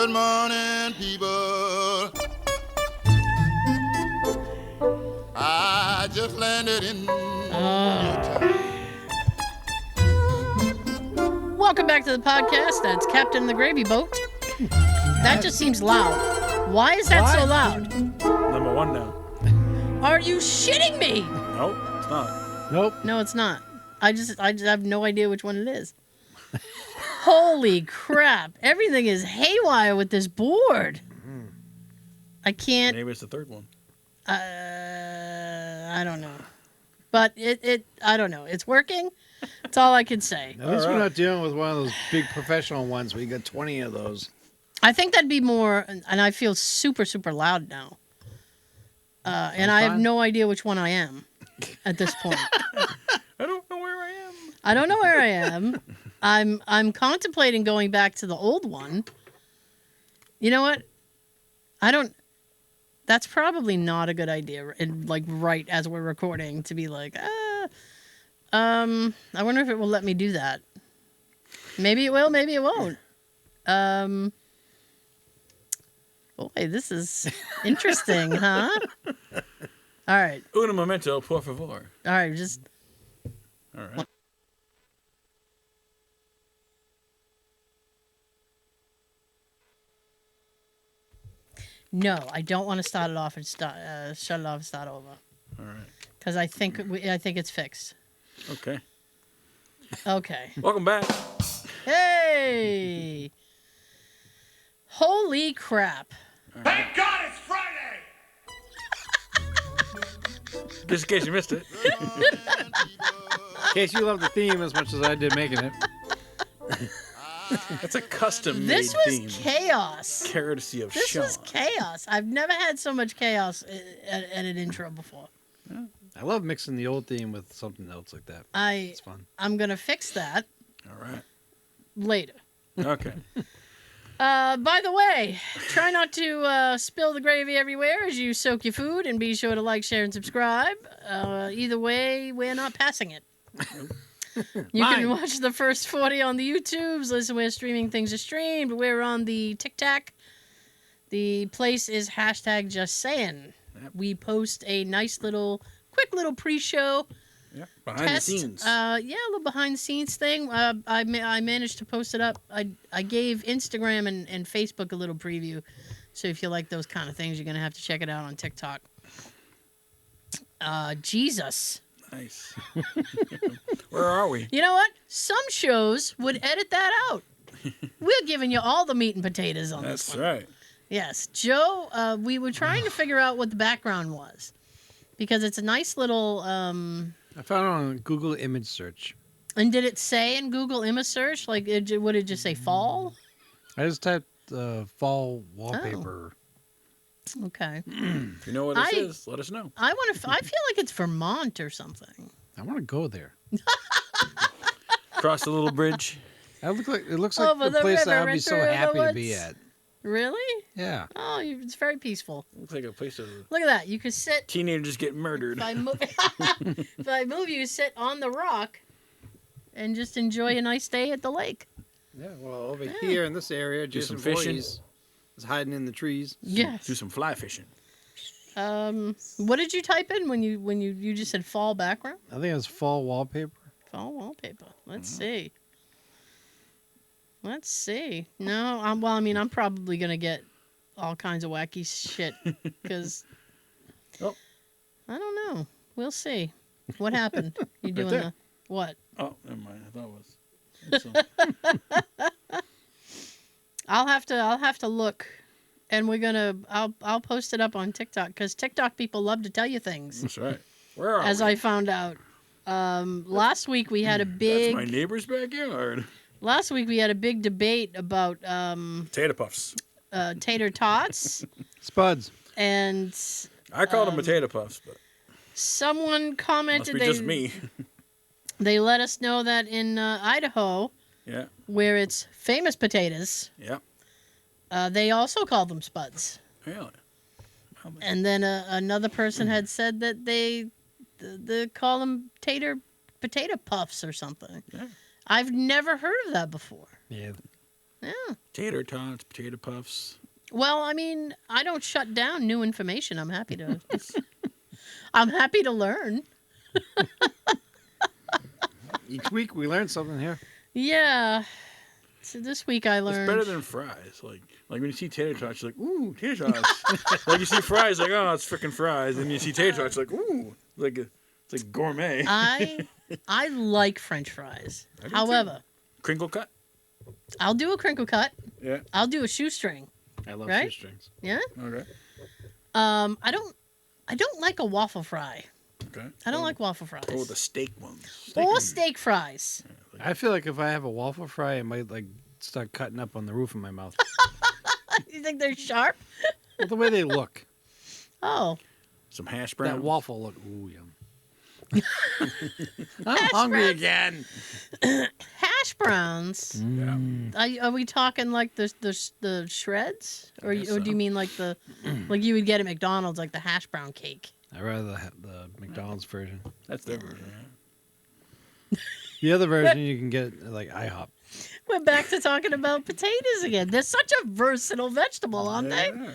Good morning, people. I just landed in Newtown. Welcome back to the podcast. That's Captain the Gravy Boat. That just seems loud. Why is that so loud? Number one now. Are you shitting me? Nope, it's not. Nope. No, it's not. I just have no idea which one it is. Holy crap. Everything is haywire with this board. I can't. Maybe it's the third one. I don't know. But I don't know. It's working. That's all I can say. At least we're not dealing with one of those big professional ones where you got 20 of those. I think that'd be more, and I feel super, super loud now. And I have no idea which one I am at this point. I don't know where I am. I don't know where I am. I'm contemplating going back to the old one. You know what? That's probably not a good idea. And like right as we're recording to be like, I wonder if it will let me do that. Maybe it will, maybe it won't. Boy, this is interesting, huh? All right. Uno momento, por favor. All right, just... All right. No, I don't want to start it off and shut it off and start over. All right. Because I think it's fixed. Okay. Okay. Welcome back. Hey! Holy crap. Thank God it's Friday! Just in case you missed it. In case you love the theme as much as I did making it. That's a custom-made This was theme. chaos. Courtesy of This Sean. was chaos. I've never had so much chaos at an intro before. I love mixing the old theme with something else like that. It's fun. I'm going to fix that All right. later. Okay. By the way, try not to spill the gravy everywhere as you soak your food, and be sure to like, share, and subscribe. Either way, we're not passing it. You can watch the first 40 on the YouTubes, listen where streaming things are streamed. We're on the TikTok. The place is hashtag just Sayin. Yep. We post a nice quick little pre-show Yeah. Behind test. the scenes. A little behind the scenes thing. I managed to post it up. I gave Instagram and Facebook a little preview. So if you like those kind of things, you're going to have to check it out on TikTok. Jesus. Nice. Where are we? You know what? Some shows would edit that out. We're giving you all the meat and potatoes on this That's one. right. Yes. Joe, we were trying to figure out what the background was. Because it's a nice little... I found it on Google image search. And did it say in Google image search? Like, would it just say fall? I just typed fall wallpaper. Okay. If you know what this is, let us know. I feel like it's Vermont or something. I want to go there. Cross the little bridge. It looks like Over the the place river I'd be and so through the happy to be woods. at. Really? Yeah. Oh, it's very peaceful. Looks like a place to Look at that. You could sit. teenagers get murdered. If I move, you sit on the rock and just enjoy a nice day at the lake. Yeah, well, over here in this area, some Jason fishing. Voorhees is hiding in the trees. Yes. Do some fly fishing. What did you type in when you just said fall background? I think it's fall wallpaper. Fall wallpaper. Let's see. Let's see. No, I'm probably gonna get all kinds of wacky shit because Oh. I don't know. We'll see. What happened? You doing there. the what? Oh, never mind. I thought it was. I'll have to look, and I'll post it up on TikTok because TikTok people love to tell you things. That's right. Where are As we? I found out, last week we had a big. That's my neighbor's backyard. Last week we had a big debate about Tater puffs. tater tots, Spuds. and I called them potato puffs, but someone must commented be just me. they let us know that in Idaho, Yeah. where it's famous potatoes, Yeah. they also call them spuds. Really? And then another person had said that they call them potato puffs or something. Yeah. I've never heard of that before. Yeah. Yeah. Tater tots, potato puffs. Well, I mean, I don't shut down new information. I'm happy to. I'm happy to learn. Each week we learn something here. Yeah. So this week I learned. It's better than fries. Like when you see tater tots, you're like, ooh, tater tots. Like you see fries, like, oh, it's freaking fries. And you see tater tots, like, ooh, it's like gourmet. I like French fries. I do However, Crinkle cut. I'll do a crinkle cut. Yeah. I'll do a shoestring. I love Right? shoestrings. Yeah. Okay. I don't like a waffle fry. Okay. I don't like waffle fries. Oh, the steak ones. Or steak fries. I feel like if I have a waffle fry, it might like start cutting up on the roof of my mouth. You think they're sharp? Well, the way they look. Oh. Some hash browns. That waffle look. Ooh, yum. I'm hungry again. Hash browns. Yeah. Are we talking like the shreds, or do you mean like the like you would get at McDonald's, like the hash brown cake? I'd rather the McDonald's version. That's their version. The other version you can get at, like IHOP. We're back to talking about potatoes again. They're such a versatile vegetable, aren't they? Yeah.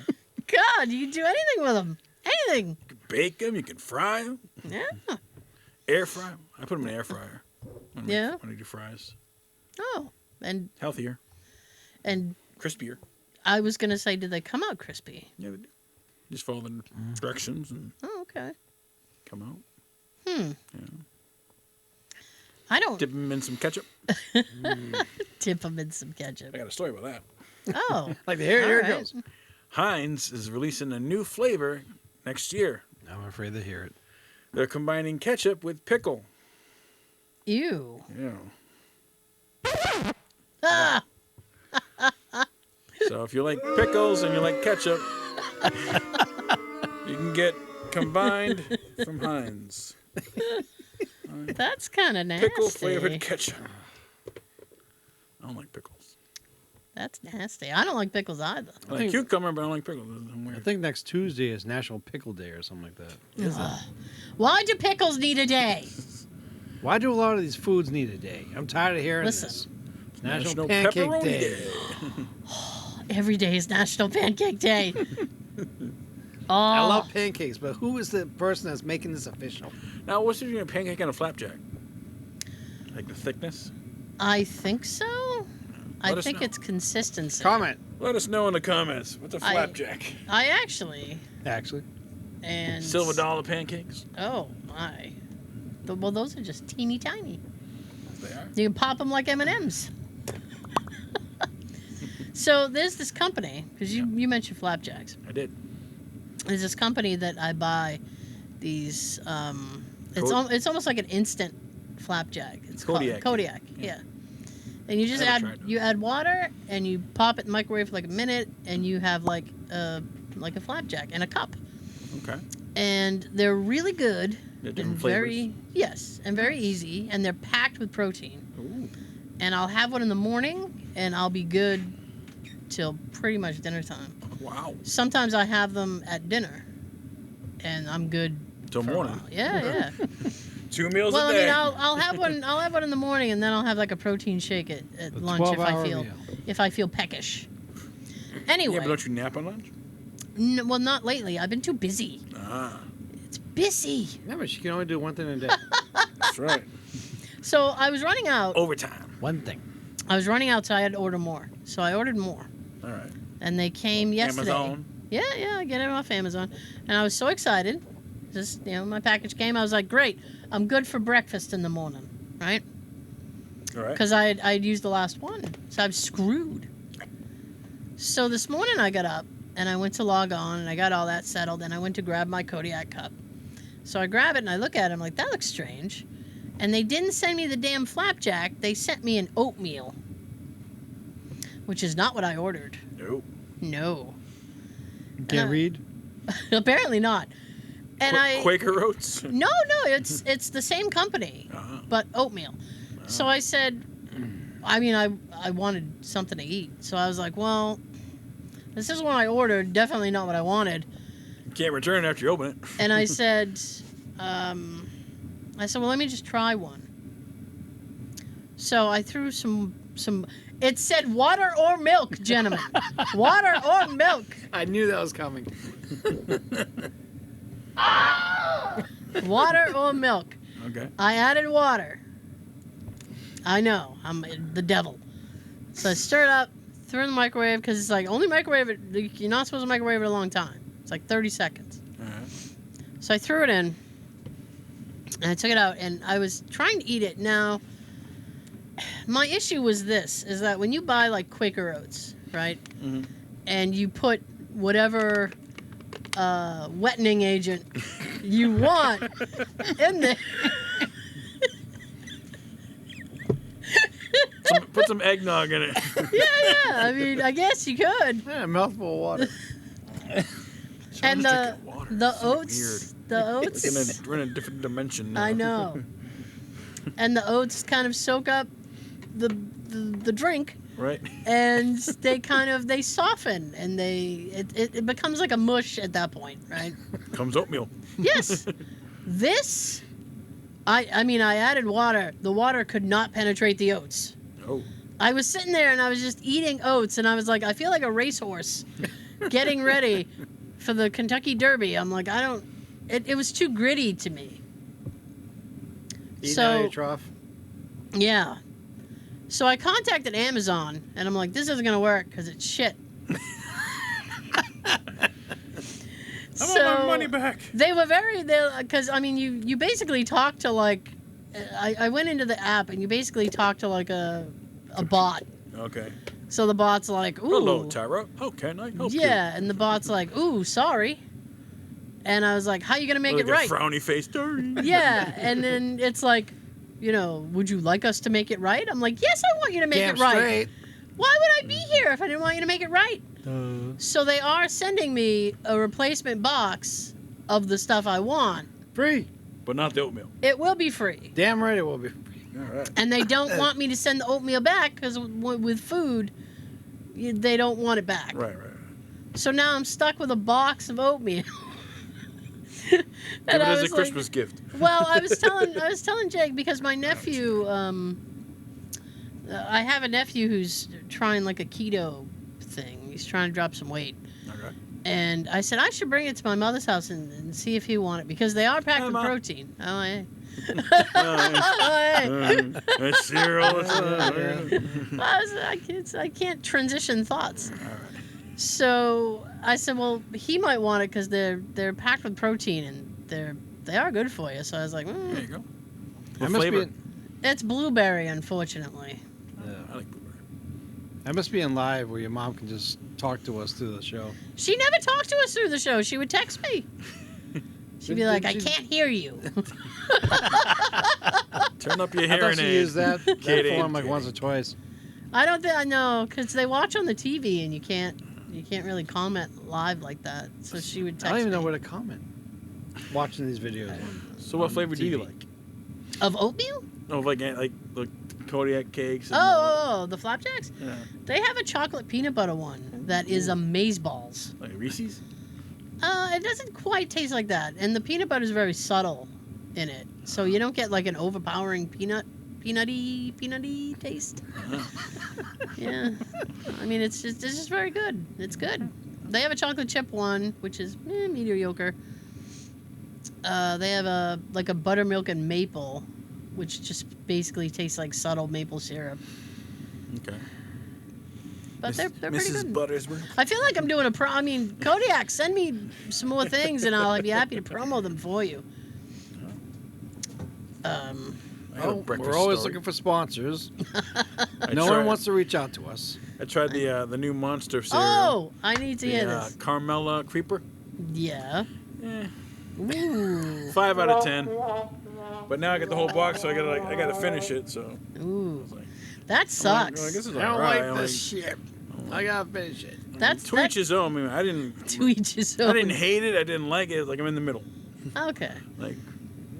God, you can do anything with them. Anything. You can bake them. You can fry them. Yeah. Air fry 'em. I put them in an air fryer. When I do fries. Oh, and Healthier. Crispier. I was gonna say, did they come out crispy? Yeah, they do. Just follow the directions and Oh, okay. come out. Yeah. I don't Dip them in some ketchup. dip them in some ketchup. I got a story about that. Oh, Like here all it right. goes. Heinz is releasing a new flavor next year. I'm afraid to hear it. They're combining ketchup with pickle. Ew. Yeah. Ah, So if you like pickles and you like ketchup, you can get combined from Heinz. that's kind of nasty. Pickle flavored ketchup. I don't like pickles. That's nasty. I don't like pickles either. I like cucumber, but I don't like pickles. I'm I weird. think next Tuesday is National Pickle Day or something like that. Why do pickles need a day? Why do a lot of these foods need a day? I'm tired of hearing Listen. this. National Pancake Pepperoni Day. Every day is National Pancake Day. Oh, I love pancakes, but who is the person that's making this official? Now, what's the difference between a pancake and a flapjack? Like the thickness? I think so. Let I us think know. it's consistency. Comment. Let us know in the comments. What's a flapjack? I actually Actually, and Silver dollar pancakes? Oh my. Well, those are just teeny tiny. They are. You can pop them like M&Ms. So there's this company, because you mentioned flapjacks. I did. There's this company that I buy these. It's almost like an instant flapjack. It's Kodiak. called Kodiak. Yeah. And you just Never tried those. add water and you pop it in the microwave for like a minute and you have like a flapjack in a cup. Okay. And they're really good. They're And different very very easy, and they're packed with protein. Ooh. And I'll have one in the morning, and I'll be good till pretty much dinner time. Wow. Sometimes I have them at dinner, and I'm good Till for a morning. while. Yeah. 2 meals Well, a I day. mean, I'll have one. I'll have one in the morning, and then I'll have like a protein shake at a lunch if I 12-hour feel meal. peckish. Anyway, Yeah, but don't you nap on lunch? well, not lately. I've been too busy. Ah, It's busy. yeah, but she can only do one thing a day. that's right. So I was running out. Overtime. One thing. I was running out, so I had to order more. So I ordered more, All right. and they came yesterday. Amazon. Yeah, I get it off Amazon, and I was so excited. Just my package came. I was like, great, I'm good for breakfast in the morning, right? All right. Because I'd used the last one, so I'm screwed. So this morning I got up and I went to log on and I got all that settled and I went to grab my Kodiak cup. So I grab it and I look at it. I'm like, that looks strange. And they didn't send me the damn flapjack. They sent me an oatmeal, which is not what I ordered. Nope. No, You can't read? apparently not. And Quaker Oats. no, it's the same company, Uh-huh. but oatmeal. So I said, I mean, I wanted something to eat. So I was like, well, this is what I ordered. Definitely not what I wanted. You can't return it after you open it. And I said, well, let me just try one. So I threw some some. It said water or milk, gentlemen. Water or milk. I knew that was coming. Water or milk. Okay. I added water. I know, I'm the devil. So I stir it up, threw it in the microwave, because it's like, only microwave it, you're not supposed to microwave it a long time. It's like 30 seconds. So I threw it in, and I took it out, and I was trying to eat it. Now, my issue was this, is that when you buy like Quaker Oats, right, and you put whatever wettening agent you want in there. Put some eggnog in it. Yeah. I mean, I guess you could. Yeah, a mouthful of water. And the It's so oats, weird. the oats. We're in a different dimension now. I know. And the oats kind of soak up the drink, Right? and they soften, and it becomes like a mush at that point, right? Comes oatmeal. Yes. This, I mean, I added water. The water could not penetrate the oats. Oh. I was sitting there and I was just eating oats, and I was like, I feel like a racehorse getting ready for the Kentucky Derby. I'm like, it was too gritty to me. Eating out of your trough. Yeah. So I contacted Amazon, and I'm like, this isn't going to work because it's shit. I want my money back. They were because, I mean, you basically talk to, like, I went into the app, and you basically talk to, like, a bot. Okay. So the bot's like, ooh. Hello, Tyra. How can I help you? Yeah, and the bot's like, ooh, sorry. And I was like, how you going to make Like it right? a frowny face. Yeah, and then it's like, would you like us to make it right? I'm like, yes, I want you to make Damn it right. straight. Why would I be here if I didn't want you to make it right? So they are sending me a replacement box of the stuff I want. Free. But not the oatmeal. It will be free. Damn right it will be free. All right. And they don't want me to send the oatmeal back because with food, they don't want it back. Right. So now I'm stuck with a box of oatmeal. Give it as a Christmas gift. Well, I was telling Jake, because my nephew, I have a nephew who's trying like a keto thing. He's trying to drop some weight. Okay. And I said I should bring it to my mother's house and see if he wanted, because they are packed with Mom. protein. Oh, hey. I see her all the time. I can't transition thoughts. So I said, well, he might want it because they're packed with protein and they are good for you. So I was like, There you go. I What must be flavor? in, it's blueberry, unfortunately. I like blueberry. I must be in live where your mom can just talk to us through the show. She never talked to us through the show. She would text me. She'd be like, I Didn't can't hear you. Turn up your I hearing thought she aid. used that Katie. form like once or twice. I don't think I know, because they watch on the TV and you can't really comment live like that. So she would text I don't even me. know where to comment. Watching these videos. So what flavor do you TV. like? Of oatmeal? Oh, like Kodiak cakes. And The flapjacks? Yeah. They have a chocolate peanut butter one that is amazeballs. Like Reese's? It doesn't quite taste like that, and the peanut butter is very subtle in it, so you don't get like an overpowering peanutty taste. Yeah, I mean it's just very good. It's good. They have a chocolate chip one, which is mediocre. They have a buttermilk and maple, which just basically tastes like subtle maple syrup. Okay. But they're pretty Mrs. good. Buttersworth. I feel like I'm doing I mean, Kodiak, send me some more things and I'll be happy to promo them for you. I had a Oh, breakfast we're always story. looking for sponsors. I No tried- one wants to reach out to us. I tried the new Monster cereal. Oh, I need to hear the this. Caramel Creeper. Yeah. Eh, Ooh. 5 out of 10. But now I got the whole box, so I gotta finish it. So Ooh. like, That I sucks. guess it's I don't alright. like I'm this shit. I gotta finish it. To each his own. I mean, I didn't. to each his I own. didn't hate it. I didn't like it. Like I'm in the middle. Okay. Like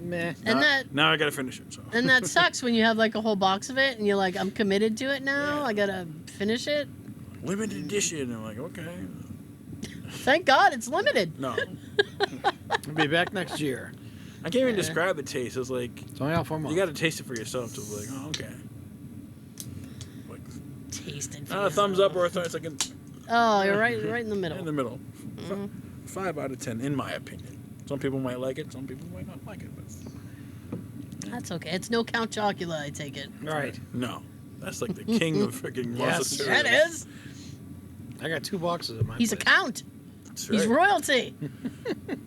Meh. And now I gotta finish it. So that sucks when you have like a whole box of it and you're like, I'm committed to it now. I gotta finish it. limited edition. I'm like, okay. Thank God it's limited. No, We'll be back next year. I can't even describe the taste. It's like It's only out for a month. you got to taste it for yourself to be like, oh, okay. Like Tasted. Thumbs up or a it's like Oh, you're right in the middle. in the middle. 5 out of 10, in my opinion. Some people might like it. Some people might not like it. But That's okay. It's no Count Chocula, I take it. Right. no, that's like the king of freaking Yes. monster That cereal. is. I got 2 boxes of mine. He's a count. That's He's right. royalty.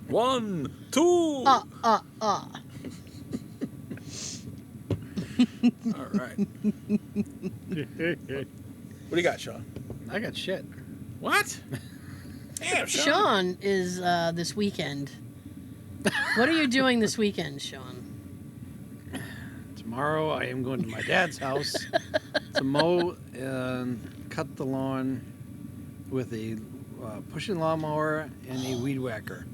1, 2. Uh. All right. What do you got, Sean? I got shit. What? Damn, Sean is this weekend. What are you doing this weekend, Sean? Tomorrow I am going to my dad's house to mow and cut the lawn with a pushing lawnmower and a weed whacker.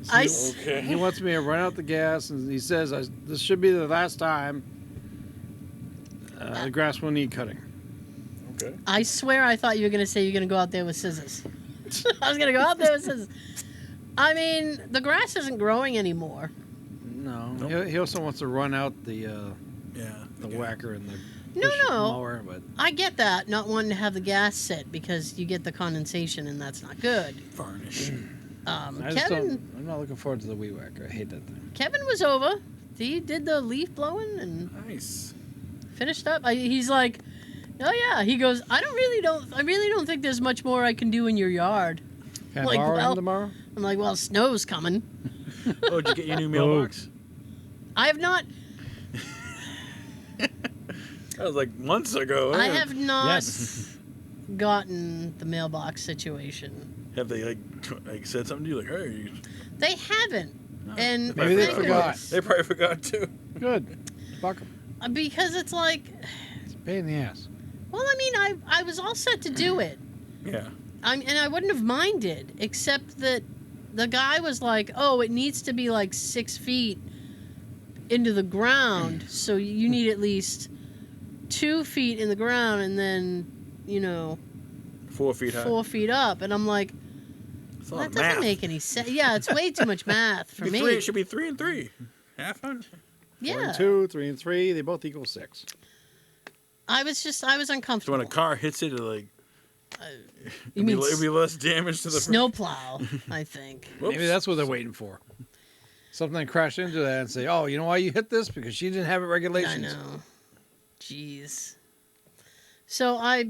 So I he, s- Okay. he wants me to run out the gas, and he says this should be the last time. The grass will need cutting. Okay. I swear I thought you were going to say you're going to go out there with scissors. I was going to go out there with scissors. I mean, the grass isn't growing anymore. No, Nope. he also wants to run out the Yeah. whacker and the No, push no. mower, but I get that, not wanting to have the gas sit because you get the condensation and that's not good. Varnish. I just don't. I'm not looking forward to the weed whacker. I hate that thing. Kevin was over. He did the leaf blowing and Nice. finished up. He's like, oh yeah. He goes, I really don't think there's much more I can do in your yard. Can I Like, borrow well- him tomorrow? I'm like, well, snow's coming. Oh, did you get your new mailbox? I have not. That was like months ago. I huh? have not Yes. gotten the mailbox situation. Have they like said something to you like, hey? They haven't. And Maybe they thank forgot. goodness. They probably forgot too. Good. Fuck him. Because it's like, It's a pain in the ass. well, I mean, I was all set to do it. Yeah. And I wouldn't have minded, except that the guy was like, oh, it needs to be like 6 feet into the ground, so you need at least 2 feet in the ground and then, 4 feet high. 4 feet up. And I'm like, It's well, not that doesn't math. make any sense. Yeah, it's way too much math for Be me. three, it should be 3 and 3. Half on. 4 Yeah. and 2, 3 and 3. They both equal 6. I was So uncomfortable. when a car hits it, like You mean it'd be less damage to the snowplow, I think. Whoops. Maybe that's what they're waiting for. Something crash into that and say, "Oh, you know why you hit this? Because she didn't have it I regulations." know. Jeez. So I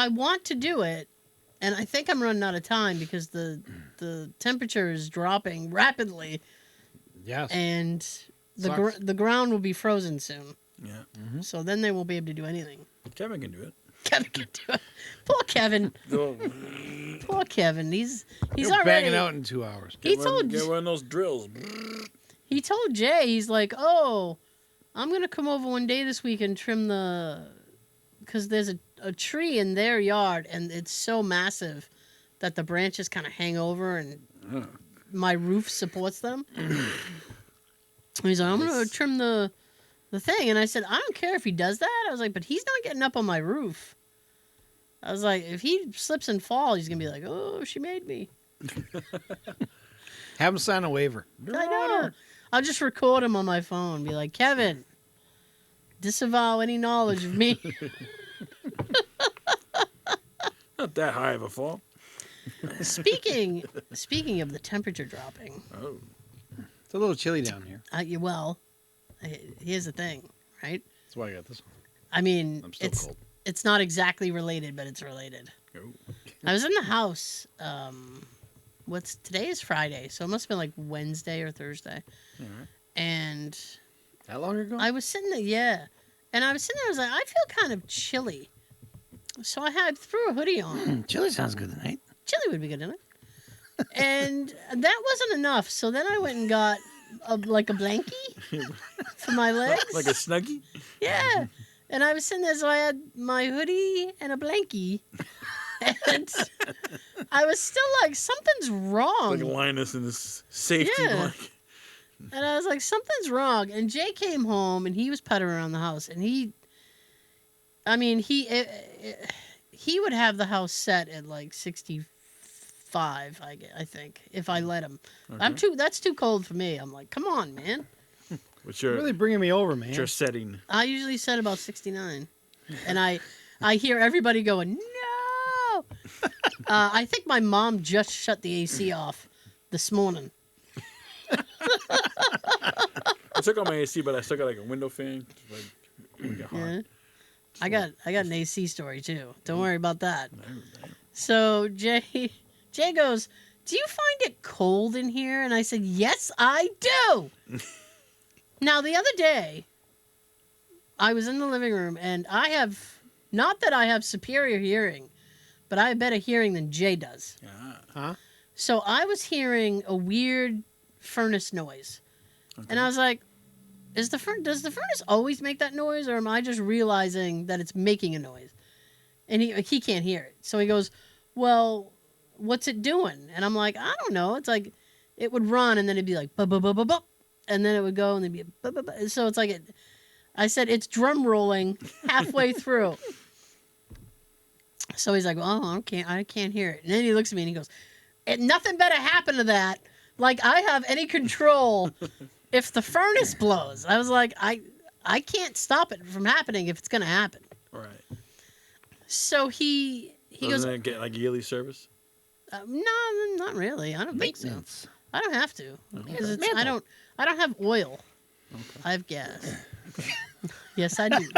want to do it, and I think I'm running out of time because the temperature is dropping rapidly, Yes. and the Sucks. the ground will be frozen soon. Yeah. So then they won't be able to do anything. Kevin can do it. Kevin can do it. Poor Kevin. Go, Poor Kevin. He's You're already banging out in 2 hours. He get told one of those drills. He told Jay, he's like, oh, I'm going to come over one day this week and trim because there's a tree in their yard, and it's so massive that the branches kind of hang over, and my roof supports them. He's like, I'm going to trim the thing. And I said, I don't care if he does that. I was like, but he's not getting up on my roof. I was like, if he slips and falls, he's going to be like, oh, she made me. Have him sign a waiver. I know. I'll just record him on my phone. Be like, Kevin, disavow any knowledge of me. Not that high of a fall. Speaking of the temperature dropping, Oh. It's a little chilly down here. here's the thing, right? That's why I got this one. I mean, I'm still cold. it's not exactly related, but it's related. Oh. I was in the house. Today is Friday, so it must have been like Wednesday or Thursday. Alright. And That long ago? I was sitting there, yeah. And I was sitting there, I was like, I feel kind of chilly. So I threw a hoodie on. Chili sounds good tonight. Chili would be good in it. And that wasn't enough. So then I went and got a blankie for my legs. Like a snuggie? Yeah. And I was sitting there, so I had my hoodie and a blankie. And I was still like, something's wrong. Like Linus in this safety Yeah. blanket. And I was like, something's wrong. And Jay came home, and he was putting around the house. And he would have the house set at like 65, I think, if I let him. Okay. That's too cold for me. I'm like, come on, man. What's You're your, really bringing me over, man. what's your setting? I usually set about 69. And I I hear everybody going, no. I think my mom just shut the AC off this morning. I took on my AC, but I still got like a window fan. Like, it would get hot. Yeah. I got an AC story too. Don't worry about that. So Jay goes, do you find it cold in here? And I said, yes, I do. Now, the other day, I was in the living room, and I have, not that I have superior hearing, but I have better hearing than Jay does. Huh? So I was hearing a weird furnace noise. Okay. And I was like, does the furnace always make that noise, or am I just realizing that it's making a noise? And he can't hear it. So he goes, well, what's it doing? And I'm like, I don't know. It's like, it would run, and then it'd be like, ba ba ba ba ba, and then it would go, and it'd be ba ba ba. So it's like, I said, it's drum rolling halfway through. So he's like, oh, I can't hear it. And then he looks at me and he goes, nothing better happen to that. Like I have any control if the furnace blows. I was like, I can't stop it from happening if it's going to happen. Right. So he goes, Doesn't it get like yearly service? no, not really. I don't think so. Maintenance. I don't have to because I don't have oil. Okay. I have gas. Yes, I do.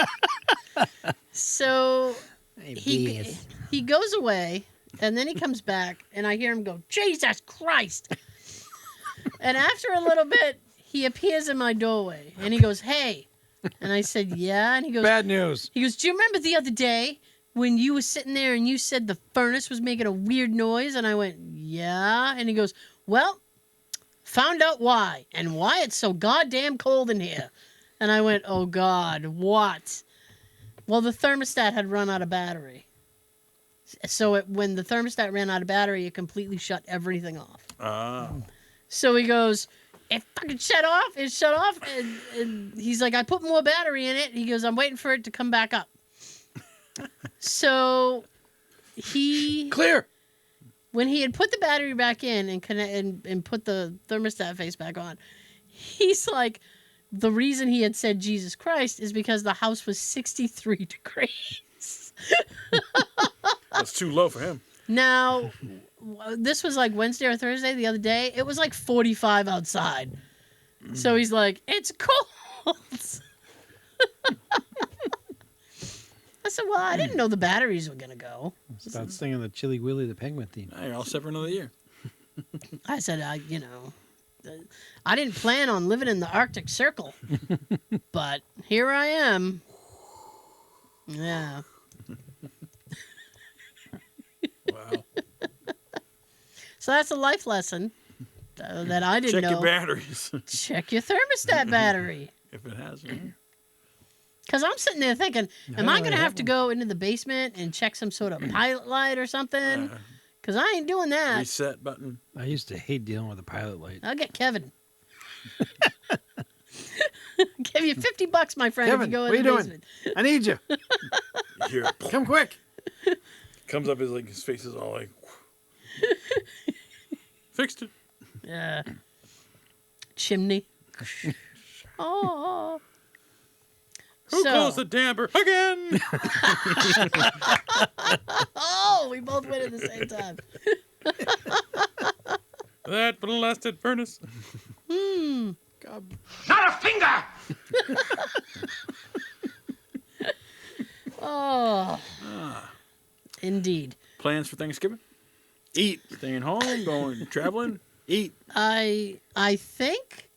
So Hey, he goes away, and then he comes back, and I hear him go, Jesus Christ! And after a little bit, he appears in my doorway, and he goes, hey. And I said, yeah. And he goes, Bad news. He goes, do you remember the other day when you were sitting there and you said the furnace was making a weird noise? And I went, yeah. And he goes, well, found out why, and why it's so goddamn cold in here. And I went, oh, God, what? Well, the thermostat had run out of battery. So when the thermostat ran out of battery, it completely shut everything off. So he goes, it fucking shut off. It shut off. And he's like, I put more battery in it. He goes, I'm waiting for it to come back up. So Clear. when he had put the battery back in and put the thermostat face back on, he's like, the reason he had said Jesus Christ is because the house was 63 degrees. That's too low for him. Now, this was like Wednesday or Thursday the other day. It was like 45 outside. So he's like, it's cold. I said, well, I didn't know the batteries were going to go. Start singing the Chilly Willy the Penguin theme. Hey, you're all set for another year. I said, I didn't plan on living in the Arctic Circle, but here I am. Yeah. Wow. So that's a life lesson that I didn't know. Check your batteries. Check your thermostat battery. If it has. Yeah. Because I'm sitting there thinking, am I going to have to go into the basement and check some sort of pilot light or something? Because I ain't doing that. Reset button. I used to hate dealing with the pilot light. I'll get Kevin. Give you $50, my friend, Kevin, if you go what in are the you basement. doing? I need you. Here, Come quick. comes up his face is all like fixed it. Yeah. Chimney. Oh. Who closed the damper again? Oh, we both went at the same time. That blasted furnace. God. Not a finger! Oh. Indeed. Plans for Thanksgiving? Eat. Staying home, going traveling? Eat. I think,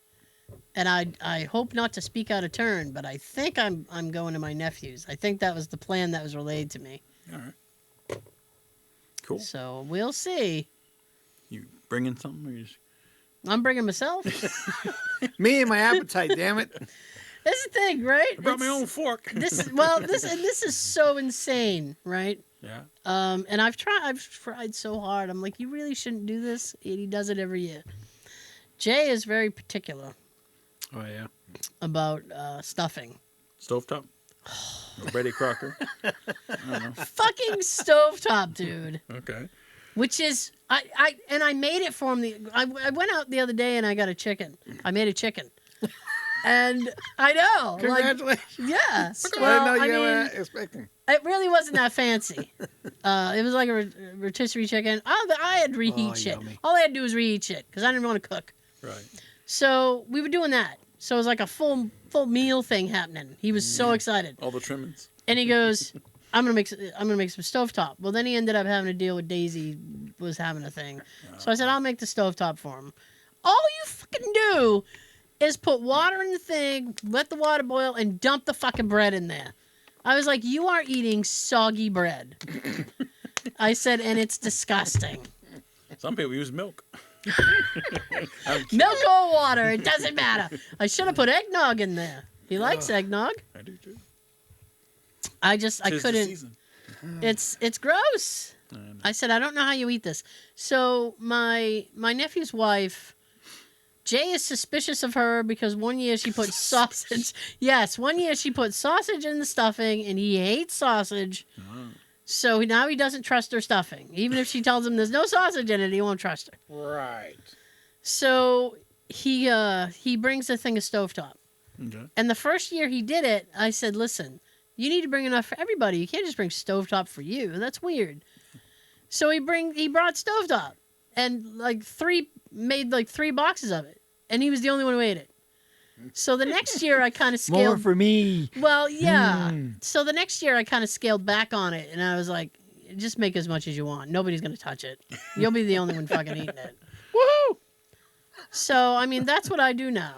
and I hope not to speak out of turn, but I think I'm going to my nephew's. I think that was the plan that was relayed to me. All right. Cool. So we'll see. You bringing something? Or you just... I'm bringing myself. Me and my appetite, damn it. That's the thing, right? I brought my own fork. This is so insane, right? Yeah. And I've tried so hard. I'm like, you really shouldn't do this. And he does it every year. Jay is very particular Oh, yeah. about stuffing. Stovetop? Or Betty Crocker? I don't know. Fucking stovetop, dude. Okay. Which is I made it for him. I went out the other day and I got a chicken. I made a chicken. And I know, like, Congratulations. yeah. I Well, didn't know you I were mean, expecting. it really wasn't that fancy. It was like a rotisserie chicken. I had to reheat shit. yummy. All I had to do was reheat shit because I didn't want to cook. Right. So we were doing that. So it was like a full meal thing happening. He was so excited, All the trimmings. and he goes, "I'm gonna make some stovetop." Well, then he ended up having to deal with Daisy was having a thing. So I said, "I'll make the stovetop for him." All you fucking do is put water in the thing, let the water boil, and dump the fucking bread in there. I was like, "You are eating soggy bread." I said, and it's disgusting. Some people use milk. Milk or water, it doesn't matter. I should have put eggnog in there. He likes eggnog. I do too. I Tis the couldn't. season. It's gross. I said, I don't know how you eat this. So my nephew's wife, Jay, is suspicious of her because one year she put sausage. Yes, one year she put sausage in the stuffing, and he hates sausage. So now he doesn't trust her stuffing. Even if she tells him there's no sausage in it, he won't trust her. Right. So he brings a thing of stovetop. Okay. And the first year he did it, I said, listen, you need to bring enough for everybody. You can't just bring stovetop for you. That's weird. So he brought stovetop and made like 3 boxes of it. And he was the only one who ate it. So the next year I kind of scaled. More for me. Well, yeah. So the next year I kind of scaled back on it. And I was like, just make as much as you want. Nobody's going to touch it. You'll be the only one fucking eating it. Woohoo! So, I mean, that's what I do now.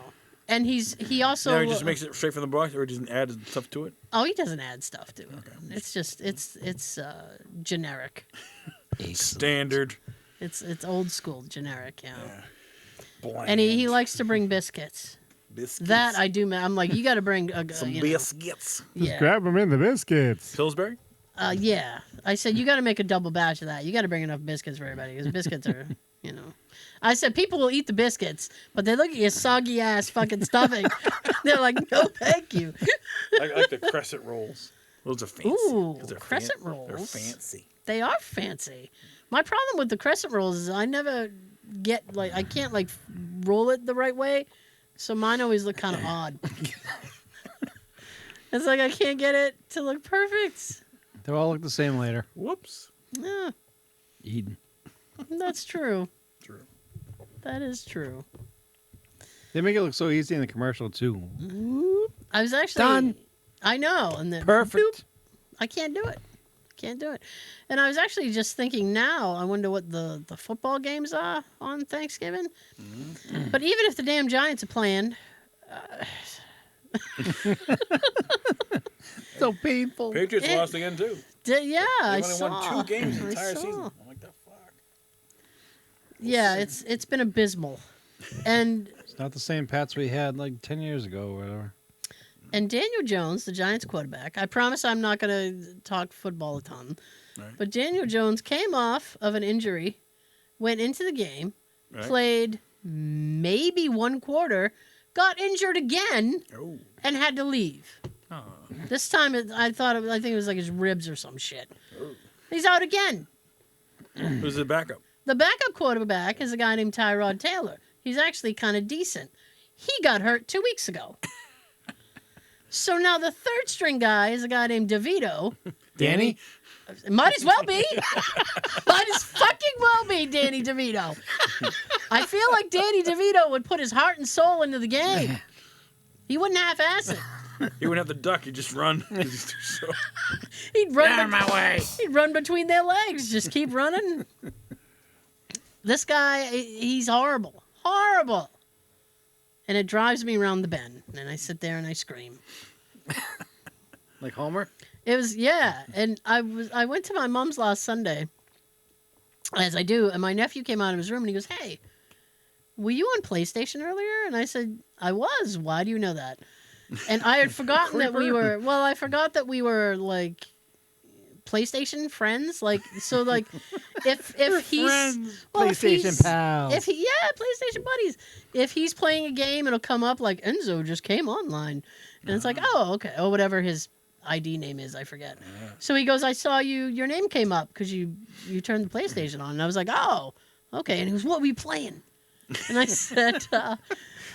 And he also... Now he just makes it straight from the box, or he doesn't add stuff to it? Oh, he doesn't add stuff to it. Okay. It's just it's generic. Standard. It's old school generic, yeah. Bland. And he likes to bring biscuits. Biscuits. That I do. I'm like, you got to bring Some you know, biscuits. yeah, Grab them in the biscuits. Pillsbury? yeah. I said you got to make a double batch of that. You got to bring enough biscuits for everybody because biscuits are, you know. I said people will eat the biscuits, but they look at your soggy ass fucking stuffing. They're like, no, thank you. I like the crescent rolls. Those are fancy. Ooh, 'Cause they're crescent They're rolls. fancy. They are fancy. My problem with the crescent rolls is I never get I can't roll it the right way, so mine always look kind of odd. It's like I can't get it to look perfect. They all look the same later. Whoops. Yeah, Eden. that's true. True. That is true. They make it look so easy in the commercial too. I was actually Done. I know, and then Perfect. boop, I can't do it. Can't do it. And I was actually just thinking now, I wonder what the football games are on Thanksgiving. But even if the damn Giants are playing, So painful. Patriots lost again, too. yeah, I They only saw. won 2 games the I entire saw. season. I'm like, the fuck? Yeah, it's been abysmal. And It's not the same Pats we had like 10 years ago or whatever. Daniel Jones, the Giants quarterback, I promise I'm not going to talk football a ton, Right. but Daniel Jones came off of an injury, went into the game, Right. played maybe 1 quarter, got injured again, Oh. and had to leave. Oh. This time, I think it was like his ribs or some shit. He's out again. Who's the backup? The backup quarterback is a guy named Tyrod Taylor. He's actually kind of decent. He got hurt 2 weeks ago. So now the third string guy is a guy named DeVito. Danny? It might as well be. Might as fucking well be Danny DeVito. I feel like Danny DeVito would put his heart and soul into the game. He wouldn't half-ass it. He wouldn't have to duck. He'd just run. He's too slow. He'd run Out of my way. He'd run between their legs. Just keep running. This guy, he's horrible. Horrible. And it drives me around the bend. And I sit there and I scream. Like Homer? It was, yeah. And I went to my mom's last Sunday, as I do, and my nephew came out of his room and he goes, "Hey, were you on PlayStation earlier?" And I said, "I was. Why do you know that?" And I had forgotten that we were, well, I forgot that we were like PlayStation friends. Like, so like, if he's, well, if PlayStation he's- pals. PlayStation buddies. If he's playing a game, it'll come up like Enzo just came online. And it's like, oh, okay. Or whatever his ID name is, I forget. So he goes, "I saw your name came up because you turned the PlayStation on." And I was like, "Oh, okay." And he goes, "What were you playing?" And I said,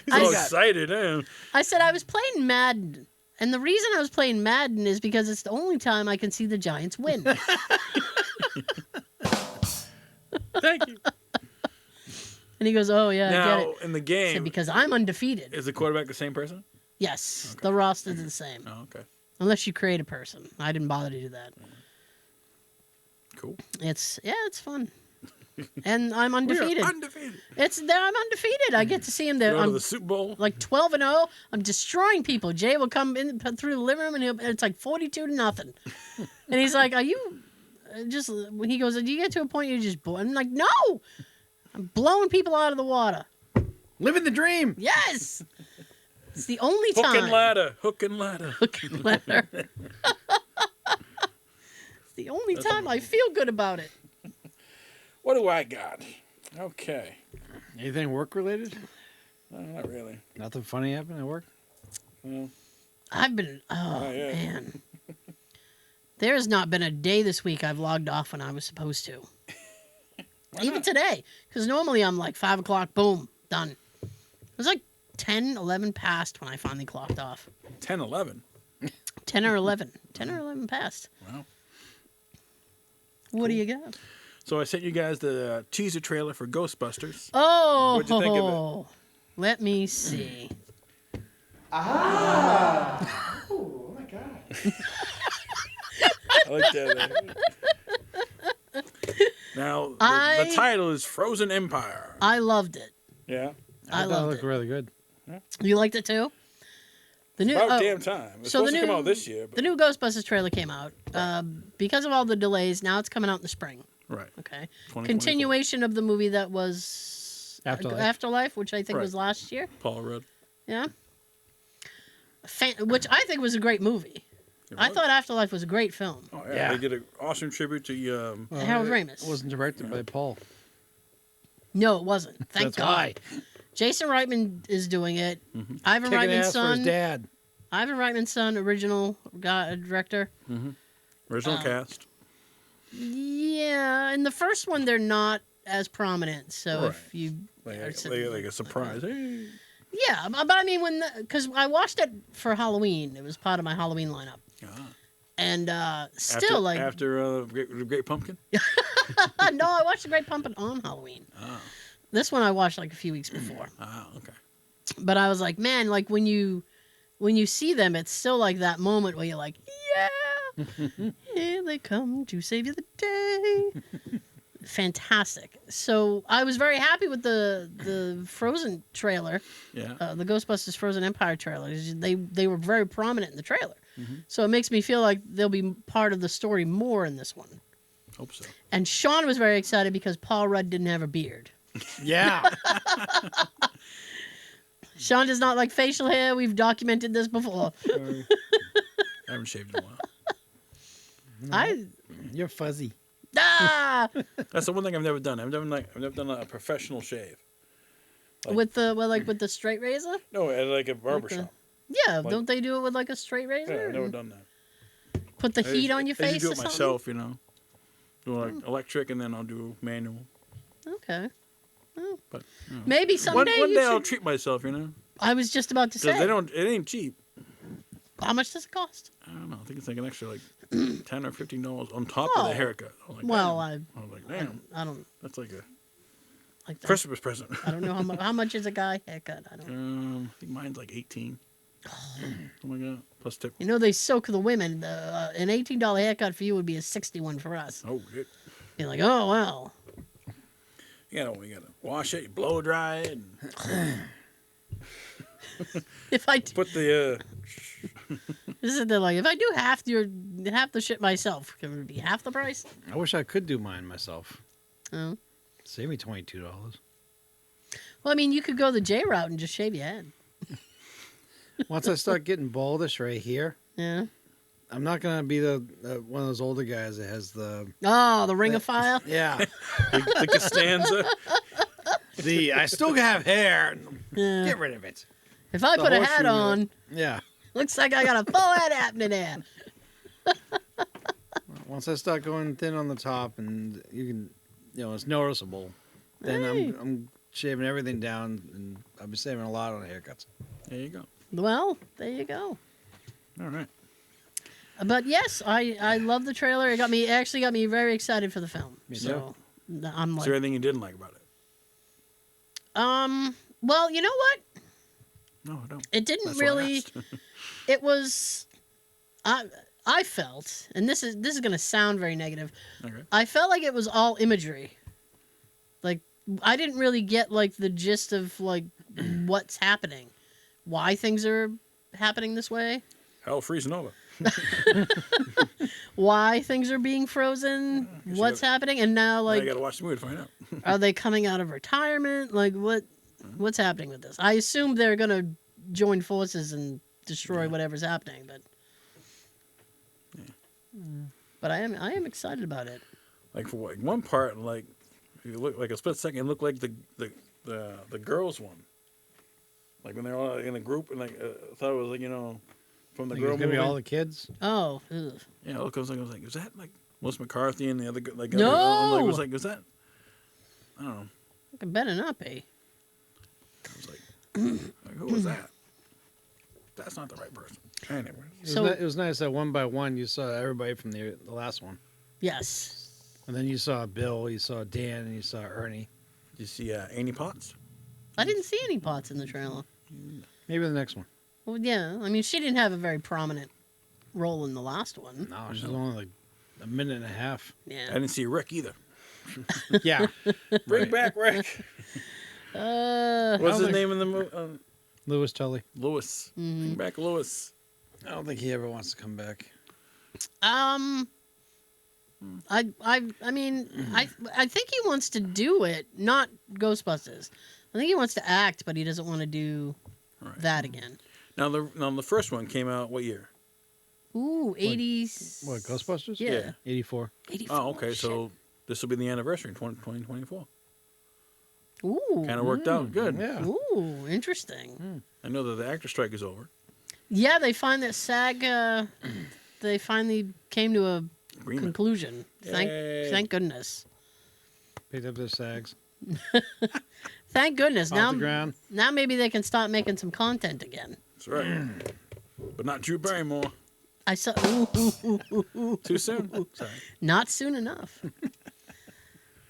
He's I all got- excited. Eh? I said I was playing Madden. And the reason I was playing Madden is because it's the only time I can see the Giants win. Thank you. And he goes, oh, yeah, I get Now, it. in the I said, game, because I'm undefeated. is the quarterback the same person? Yes, Okay. the roster's the same. Oh, okay. Unless you create a person. I didn't bother to do that. Cool. It's fun. And I'm We undefeated. are undefeated. I'm undefeated. I get to see him there. Go to I'm the Super Bowl. like 12-0. I'm destroying people. Jay will come in through the living room and it's like 42-0. And he's like, "Are you just?" He goes, "Do you get to a point you're just?" I'm like, "No, I'm blowing people out of the water." Living the dream. Yes, it's the only Hook time. and ladder. Hook and ladder. Hook and ladder. It's the only time I feel good about it. What do I got? Okay. Anything work related? Not really. Nothing funny happened at work? Well, I've been. Oh yeah. man, there has not been a day this week I've logged off when I was supposed to. Even today, because normally I'm like 5 o'clock, boom, done. It was like 10, 11 past when I finally clocked off. 10, 11. 10 or 11. 10 or 11 past. Wow. What do you got? So I sent you guys the teaser trailer for Ghostbusters. Oh, What'd you think of let me see. Oh my god. I like that. Now, the title is Frozen Empire. I loved it. Yeah. I thought it loved looked it. really good. You liked it too? The new About damn time. It's so supposed the to new come out this year. But... the new Ghostbusters trailer came out. Because of all the delays, now it's coming out in the spring. Right. Okay. 2024. Continuation of the movie that was Afterlife. which I think Right. was last year. Paul Rudd. Yeah. Which I think was a great movie. It I was. thought Afterlife was a great film. Oh, yeah. Yeah. They did an awesome tribute to Harold it Ramis. wasn't directed by Paul. No, it wasn't. Thank That's God. why. Jason Reitman is doing it. Ivan Kicking Reitman's ass for his son. dad. Ivan Reitman's son, original director. original cast. Yeah, in the first one they're not as prominent. So Right. if you Like, are like, sitting like a surprise. Hey. yeah, but I mean because I watched it for Halloween. It was part of my Halloween lineup. Ah. And still after Great Pumpkin. no, I watched The Great Pumpkin on Halloween. Oh. This one I watched like a few weeks before. Ah, okay. But I was like, man, like when you see them, it's still like that moment where you're like, yeah, here they come to save you the day. Fantastic. So I was very happy with the Frozen trailer, Yeah. the Ghostbusters Frozen Empire trailer. They were very prominent in the trailer. So it makes me feel like they'll be part of the story more in this one. Hope so. And Sean was very excited because Paul Rudd didn't have a beard. Yeah. Sean does not like facial hair. We've documented this before. I haven't shaved in a while. You're fuzzy. That's the one thing I've never done. I've never done a professional shave. With the straight razor? No, at like a barber the- shop. Yeah, Like- don't they do it with like a straight razor? Yeah, I've never and done that. Put the I heat usually- on your I usually face do or it something? myself, you know. Do like electric and then I'll do manual. Okay. Well, But you know. maybe someday one you day I'll should... treat myself, you know. I was just about to Because say. it ain't cheap. How much does it cost? I don't know. I think it's like an extra like $10 or $15 on top of Oh. the haircut. I'm like, Well, damn. I was like, damn, I don't that's like a like that. Christmas present. I don't know how much is a guy haircut. I don't. I think mine's like 18. Oh my god, plus tip. You know they soak the women. An $18 haircut for you would be a $61 for us. Oh, shit. You're like, oh well. You know, we gotta wash it, blow dry it, and If I put the. this is the like if I do half the shit myself, can it be half the price? I wish I could do mine myself. Oh. Save me $22. Well, I mean, you could go the J route and just shave your head. Once I start getting baldish right here, Yeah. I'm not gonna be the one of those older guys that has the Oh, the ring of fire. yeah the Costanza. I still have hair. Yeah. Get rid of it. If I The put a horseshoe hat bit. on, Yeah. looks like I got a full head happening there. Once I start going thin on the top and you can, it's noticeable, then Hey. I'm shaving everything down, and I've been saving a lot on haircuts. There you go. Well, there you go. All right. But yes, I love the trailer. It actually got me very excited for the film. Me so I'm Is like, there anything you didn't like about it? well, you know what? No, I don't. It didn't That's what I really. asked. It was. I felt, and this is going to sound very negative. Okay. I felt like it was all imagery. Like I didn't really get like the gist of like what's happening, why things are happening this way, Hell, freezing over. why things are being frozen, guess what's happening, and now Now like you got to watch the movie to find out. are they coming out of retirement? Like what's happening with this? I assume they're gonna join forces and destroy whatever's happening, but I am excited about it. Like for like one part, like if you look like a split second, it looked like the girls one. Like when they're all in a group, and like I thought it was like from the Think girl it's gonna be movie. all the kids. Oh, ugh. Yeah, look, I was like, is that like Melissa McCarthy and the other like? No! Like, was that? I don't know. It better not be. I was like who was that? That's not the right person. Anyway, It was nice that one by one you saw everybody from the last one, Yes. and then you saw Bill, you saw Dan, and you saw Ernie. did you see Annie Potts? I didn't see any pots in the trailer. Maybe the next one. Well, yeah. I mean, she didn't have a very prominent role in the last one. No, she's only like a minute and a half. I Yeah. didn't see Rick either. Yeah, Bring back Rick. What's his think- name in the movie? Lewis Tully. Lewis. Bring back Lewis. I don't think he ever wants to come back. I mean, I think he wants to do it, not Ghostbusters. I think he wants to act, but he doesn't want to do Right. that again. Now the first one came out what year? Ooh, 80s. What, Ghostbusters? Yeah. 84. 84. Oh, okay. Shit. So this will be the anniversary in 2024. Ooh. Kind of worked out good. Yeah. Ooh, interesting. I know that the actor strike is over. Yeah, they find that SAG, they finally came to a Agreement. conclusion. Yay. Thank goodness. Picked up their sags. Thank goodness. Off the ground. Now maybe they can start making some content again. That's right. But not Drew Barrymore. I saw. Ooh. Too soon. Sorry. Not soon enough.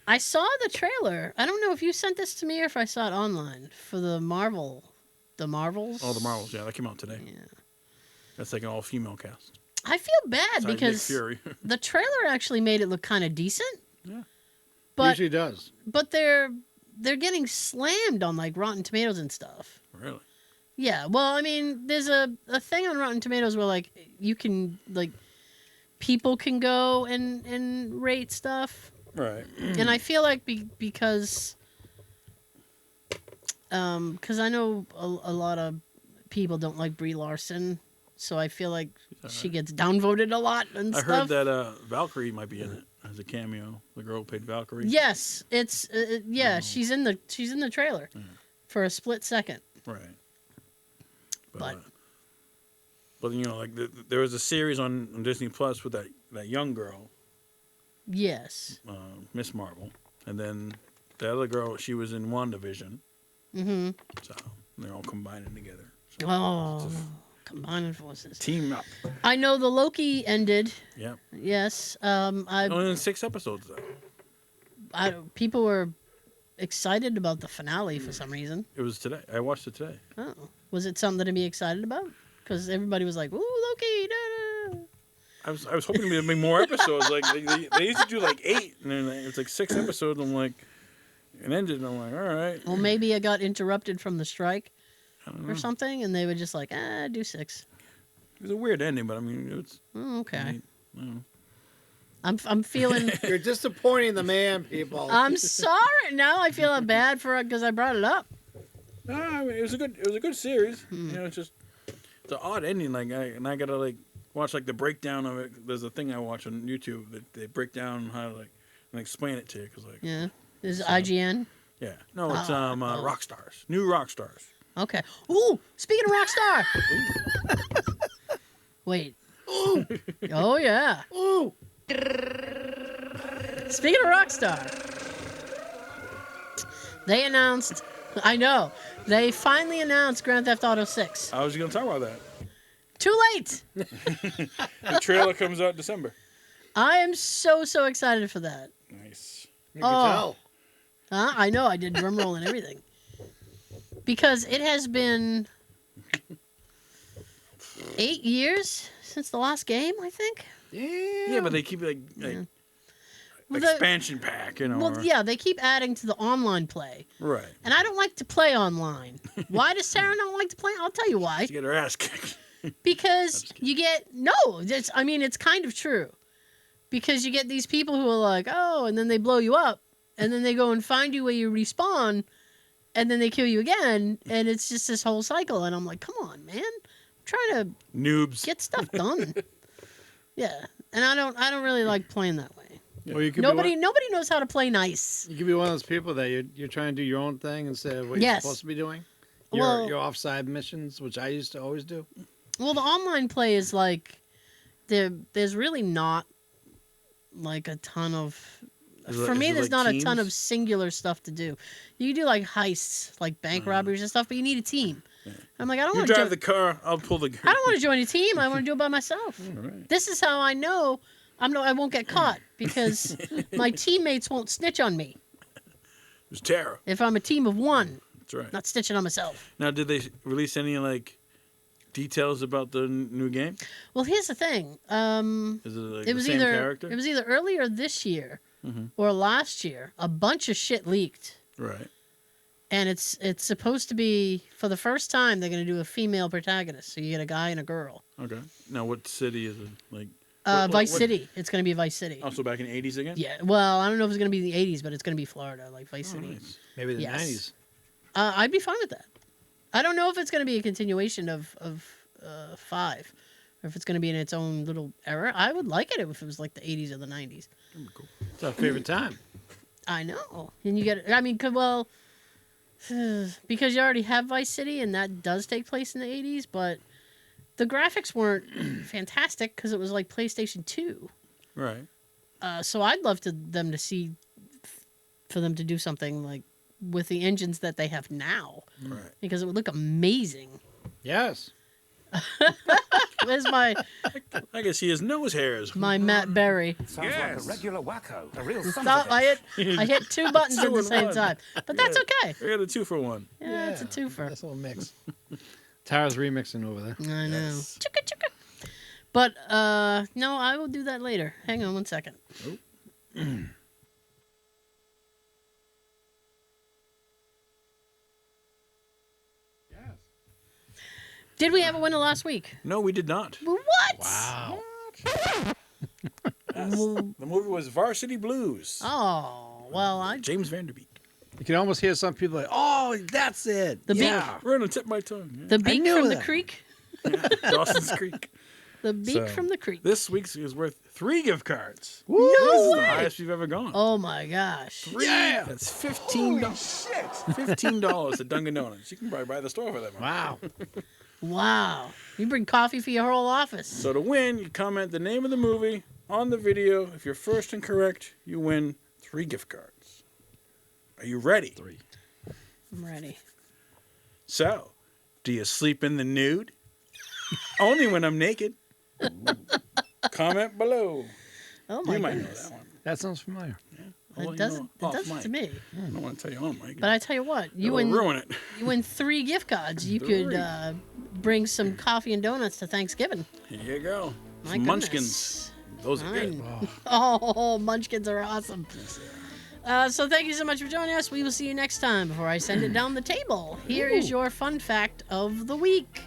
I saw the trailer. I don't know if you sent this to me or if I saw it online for the Marvels. Oh, the Marvels. Yeah, that came out today. Yeah. That's like an all-female cast. I feel bad Besides Nick because Fury. the trailer actually made it look kind of decent. Yeah. But Usually does. but they're getting slammed on like Rotten Tomatoes and stuff. Really? Yeah. Well, I mean, there's a thing on Rotten Tomatoes where like you can like people can go and rate stuff. Right. And I feel like because I know a lot of people don't like Brie Larson, so I feel like she gets downvoted a lot and I stuff. heard that Valkyrie might be in it as a cameo. The girl who played Valkyrie. Yes, it's she's in the trailer for a split second. Right. But- but like there was a series on Disney Plus with that young girl, Yes. Miss Marvel, and then the other girl, she was in WandaVision. Mm-hmm. So they're all combining together. So Oh, combining forces. team up. I know the Loki ended. Yep. Yes. Only in 6 episodes though. People were excited about the finale for some reason. It was today. I watched it today. Oh, was it something to be excited about? Because everybody was like, "Ooh, Loki!" Da, da. I was hoping there'd be more episodes. Like they used to do like 8, and then it was like 6 episodes. I'm like, it ended. And I'm like, all right. Well, maybe it got interrupted from the strike I don't know. or something, and they were just like, do 6. It was a weird ending, but I mean, it was. Oh, okay. I don't know. I'm feeling. You're disappointing the man, people. I'm sorry. Now I feel bad for it because I brought it up. No, I mean, it was a good series. It's just it's an odd ending. Like I gotta like watch like the breakdown of it. There's a thing I watch on YouTube that they break down how to like and explain it to you. Cause like Yeah. This is IGN. yeah, no, it's rock stars, new rock stars. Okay. Ooh, speaking of Rockstar. Wait. Ooh. Oh yeah. Ooh. Speaking of Rockstar. They announced. I know. They finally announced Grand Theft Auto 6. I was going to talk about that. Too late. The trailer comes out December. I am so excited for that. Nice. You can tell. I know. I did drum roll and everything. Because it has been 8 years since the last game, I think. Yeah, but they keep like Well, expansion pack, you know. Well, yeah, they keep adding to the online play. Right. And I don't like to play online. Why does Sarah not like to play? I'll tell you why. To get her ass kicked. Because you get it's kind of true. Because you get these people who are like, oh, and then they blow you up, and then they go and find you where you respawn, and then they kill you again, and it's just this whole cycle. And I'm like, come on, man, I'm trying to Noobs. get stuff done. Yeah, and I don't really like playing that way. Well, you could Nobody knows how to play nice. You could be one of those people that you're trying to do your own thing instead of what you're supposed to be doing. Your offside missions, which I used to always do. Well, the online play is like there's really not like a ton of. For me, there's not a ton of singular stuff to do. You can do like heists, like bank robberies and stuff, but you need a team. Yeah. I'm like, I don't want to drive the car. I'll pull the gun. I don't want to join a team. I want to do it by myself. Right. This is how I know I won't get caught because my teammates won't snitch on me. There's terror. If I'm a team of one, that's right. Not snitching on myself. Now, did they release any like details about the new game? Well, here's the thing. Is it like the same character? It was either earlier this year or last year. A bunch of shit leaked. Right. And it's supposed to be, for the first time, they're going to do a female protagonist. So you get a guy and a girl. Okay. Now, what city is it? Like Vice City. It's going to be Vice City. Also back in the 80s again? Yeah. Well, I don't know if it's going to be the 80s, but it's going to be Florida, like Vice City. Nice. Maybe the 90s. I'd be fine with that. I don't know if it's going to be a continuation of 5, or if it's going to be in its own little era. I would like it if it was like the 80s or the 90s. Cool. It's our favorite time. I know. And you get, because you already have Vice City, and that does take place in the 80s, but the graphics weren't fantastic because it was like PlayStation 2. Right. So I'd love for them to do something like with the engines that they have now. Right. Because it would look amazing. Yes. Where's my... I can see his nose hairs. My Matt Berry. Sounds like a regular wacko. A real son Stop, of a bitch. I hit 2 buttons at the same time. But that's okay. I got a 2-for-1. Yeah, it's a twofer. That's a little mix. Tara's remixing over there. I know. Yes. Chicka, chicka. But, no, I will do that later. Hang on 1 second. Oh. Did we have a winner last week? No, we did not. What? Wow. Yes. The movie was Varsity Blues. Oh, well, James Vanderbeek. You can almost hear some people like, oh, that's it. The yeah. We're gonna tip my tongue. Yeah. The beak knew from the that. creek. Dawson's Creek. The beak So, from the creek. This week's is worth 3 gift cards. No This is the way. highest we've ever gone. Oh my gosh. Yeah. That's $15. $15 at Dunkin' Donuts. You can probably buy the store for that much. Wow. Wow. You bring coffee for your whole office. So to win, you comment the name of the movie on the video. If you're first and correct, you win 3 gift cards. Are you ready? 3. I'm ready. So, do you sleep in the nude? Only when I'm naked. Comment below. Oh my You might know goodness. that one. That sounds familiar. I'll let It you doesn't, know it off doesn't mic. to me. I don't want to tell you on mic. But I tell you what, you It'll win ruin it. you win 3 gift cards. You could 3. Bring some coffee and donuts to Thanksgiving. Here you go. My Some goodness. Munchkins. Those are good. Oh, Munchkins are awesome. So thank you so much for joining us. We will see you next time. Before I send it down the table, here is your fun fact of the week.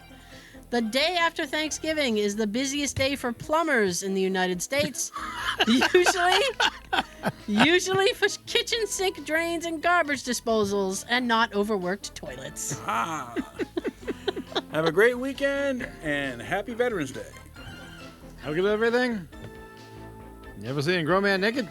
The day after Thanksgiving is the busiest day for plumbers in the United States. Usually for kitchen sink drains and garbage disposals and not overworked toilets. Ah. Have a great weekend and happy Veterans Day. Have a good everything. You ever seen a grown man naked?